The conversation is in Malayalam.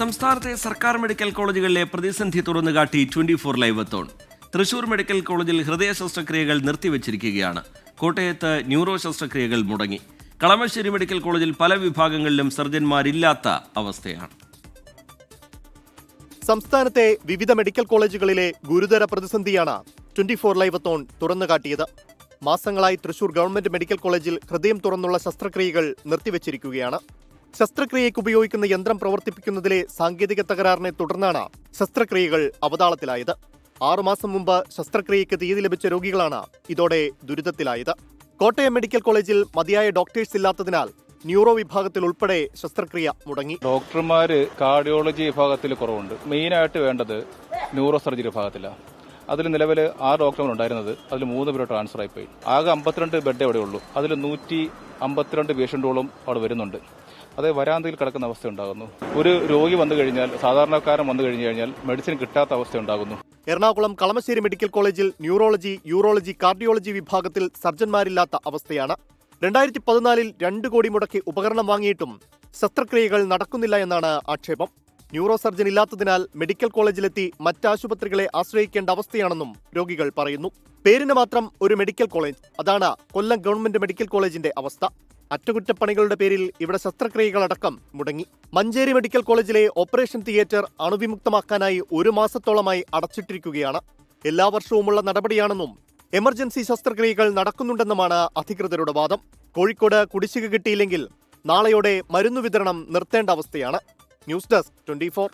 സംസ്ഥാനത്തെ സർക്കാർ മെഡിക്കൽ കോളേജുകളിലെ പ്രതിസന്ധി തുറന്നുകാട്ടി 24 ലൈവ് എത്തോൺ. തൃശൂർ മെഡിക്കൽ കോളേജിൽ ഹൃദയ ശസ്ത്രക്രിയകൾ നിർത്തിവച്ചിരിക്കുകയാണ്. കോട്ടയത്ത് ന്യൂറോ ശസ്ത്രക്രിയകൾ മുടങ്ങി. കളമശ്ശേരി മെഡിക്കൽ കോളേജിൽ പല വിഭാഗങ്ങളിലും സർജന്മാരില്ലാത്ത അവസ്ഥയാണ്. സംസ്ഥാനത്തെ വിവിധ മെഡിക്കൽ കോളേജുകളിലെ ഗുരുതര പ്രതിസന്ധിയാണ് 24 ലൈവ് എത്തോൺ തുറന്നുകാട്ടിയത്. മാസങ്ങളായി തൃശൂർ ഗവൺമെന്റ് മെഡിക്കൽ കോളേജിൽ ഹൃദയം തുറന്നുള്ള ശസ്ത്രക്രിയകൾ നിർത്തിവച്ചിരിക്കുകയാണ്. ശസ്ത്രക്രിയയ്ക്ക് ഉപയോഗിക്കുന്ന യന്ത്രം പ്രവർത്തിപ്പിക്കുന്നതിലെ സാങ്കേതിക തകരാറിനെ തുടർന്നാണ് ശസ്ത്രക്രിയകൾ അവതാളത്തിലായത്. 6 മാസം മുമ്പ് ശസ്ത്രക്രിയയ്ക്ക് തീയതി ലഭിച്ച രോഗികളാണ് ഇതോടെ ദുരിതത്തിലായത്. കോട്ടയം മെഡിക്കൽ കോളേജിൽ മതിയായ ഡോക്ടേഴ്സ് ഇല്ലാത്തതിനാൽ ന്യൂറോ വിഭാഗത്തിൽ ഉൾപ്പെടെ ശസ്ത്രക്രിയ മുടങ്ങി. ഡോക്ടർമാര് കാർഡിയോളജി വിഭാഗത്തിൽ കുറവുണ്ട്. മെയിനായിട്ട് വേണ്ടത് ന്യൂറോ സർജറി വിഭാഗത്തിലാണ്. അതിൽ നിലവിൽ 6 ഡോക്ടർമാർ ഉണ്ടായിരുന്നത്, അതിൽ 3 പേര് ട്രാൻസ്ഫർ ആയിപ്പോയി. ആകെ 52 ബെഡ് എവിടെ ഉള്ളൂ. അതിൽ 152 പേഷ്യന്റോളം അവിടെ വരുന്നുണ്ട്. അത് വരാന്തയിൽ കിടക്കുന്ന അവസ്ഥ ഉണ്ടാകുന്നു. ഒരു രോഗി വന്നു കഴിഞ്ഞാൽ, സാധാരണക്കാരൻ വന്നു കഴിഞ്ഞു കഴിഞ്ഞാൽ മെഡിസിൻ കിട്ടാത്ത അവസ്ഥ ഉണ്ടാകുന്നു. എറണാകുളം കളമശ്ശേരി മെഡിക്കൽ കോളേജിൽ ന്യൂറോളജി, യൂറോളജി, കാർഡിയോളജി വിഭാഗത്തിൽ സർജന്മാരില്ലാത്ത അവസ്ഥയാണ്. 2014 2 കോടി മുടക്കി ഉപകരണം വാങ്ങിയിട്ടും ശസ്ത്രക്രിയകൾ നടക്കുന്നില്ല എന്നാണ് ആക്ഷേപം. ന്യൂറോ സർജൻ ഇല്ലാത്തതിനാൽ മെഡിക്കൽ കോളേജിലെത്തി മറ്റാശുപത്രികളെ ആശ്രയിക്കേണ്ട അവസ്ഥയാണെന്നും രോഗികൾ പറയുന്നു. പേരിന് മാത്രം ഒരു മെഡിക്കൽ കോളേജ്, അതാണ് കൊല്ലം ഗവൺമെന്റ് മെഡിക്കൽ കോളേജിന്റെ അവസ്ഥ. അറ്റകുറ്റപ്പണികളുടെ പേരിൽ ഇവിടെ ശസ്ത്രക്രിയകളടക്കം മുടങ്ങി. മഞ്ചേരി മെഡിക്കൽ കോളേജിലെ ഓപ്പറേഷൻ തിയേറ്റർ അണുവിമുക്തമാക്കാനായി 1 മാസത്തോളമായി അടച്ചിട്ടിരിക്കുകയാണ്. എല്ലാ വർഷവുമുള്ള നടപടിയാണെന്നും എമർജൻസി ശസ്ത്രക്രിയകൾ നടക്കുന്നുണ്ടെന്നുമാണ് അധികൃതരുടെ വാദം. കോഴിക്കോട് കുടിശ്ശിക കിട്ടിയില്ലെങ്കിൽ നാളെയോടെ മരുന്നു വിതരണം നിർത്തേണ്ട അവസ്ഥയാണ്. News desk 24.